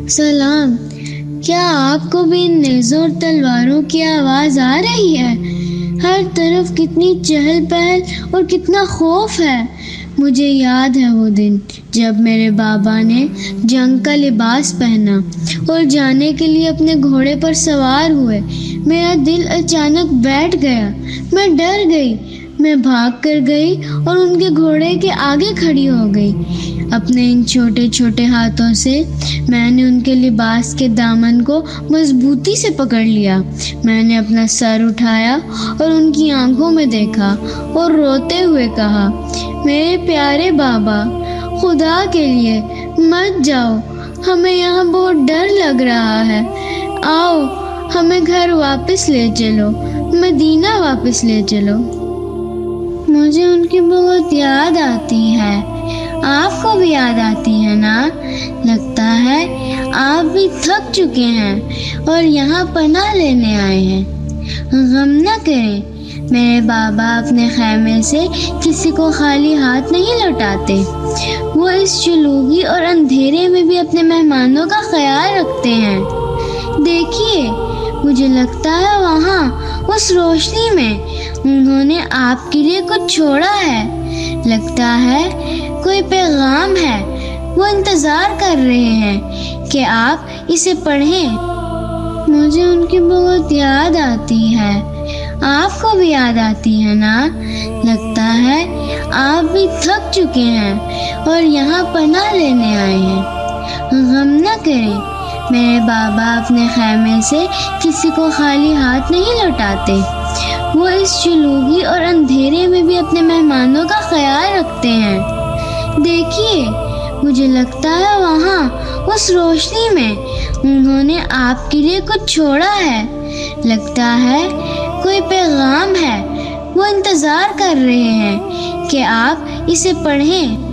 سلام، کیا آپ کو بھی ان نیزوں اور تلواروں کی آواز آ رہی ہے؟ ہر طرف کتنی چہل پہل اور کتنا خوف ہے۔ مجھے یاد ہے وہ دن جب میرے بابا نے جنگ کا لباس پہنا اور جانے کے لیے اپنے گھوڑے پر سوار ہوئے۔ میرا دل اچانک بیٹھ گیا، میں ڈر گئی۔ میں بھاگ کر گئی اور ان کے گھوڑے کے آگے کھڑی ہو گئی۔ اپنے ان چھوٹے چھوٹے ہاتھوں سے میں نے ان کے لباس کے دامن کو مضبوطی سے پکڑ لیا۔ میں نے اپنا سر اٹھایا اور ان کی آنکھوں میں دیکھا اور روتے ہوئے کہا، میرے پیارے بابا، خدا کے لیے مت جاؤ، ہمیں یہاں بہت ڈر لگ رہا ہے۔ آؤ ہمیں گھر واپس لے چلو، مدینہ واپس لے چلو۔ مجھے ان کی بہت یاد آتی ہے۔ آپ کو بھی یاد آتی ہے نا؟ لگتا ہے آپ بھی تھک چکے ہیں اور یہاں پناہ لینے آئے ہیں۔ غم نہ کریں، میرے بابا اپنے خیمے سے کسی کو خالی ہاتھ نہیں لوٹاتے۔ وہ اس شلوغی اور اندھیرے میں بھی اپنے مہمانوں کا خیال رکھتے ہیں۔ دیکھیے، مجھے لگتا ہے وہاں اس روشنی میں انہوں نے آپ کے لیے کچھ چھوڑا ہے۔ لگتا ہے کوئی پیغام ہے، وہ انتظار کر رہے ہیں کہ آپ اسے پڑھیں۔ مجھے ان کی بہت یاد آتی ہے۔ آپ کو بھی یاد آتی ہے نا؟ لگتا ہے آپ بھی تھک چکے ہیں اور یہاں پناہ لینے آئے ہیں۔ غم نہ کریں، میرے بابا اپنے خیمے سے کسی کو خالی ہاتھ نہیں لوٹاتے۔ وہ اس شلوغی اور اندھیرے میں بھی اپنے مہمانوں کا خیال رکھتے ہیں۔ دیکھیے، مجھے لگتا ہے وہاں اس روشنی میں انہوں نے آپ کے لیے کچھ چھوڑا ہے۔ لگتا ہے کوئی پیغام ہے، وہ انتظار کر رہے ہیں کہ آپ اسے پڑھیں۔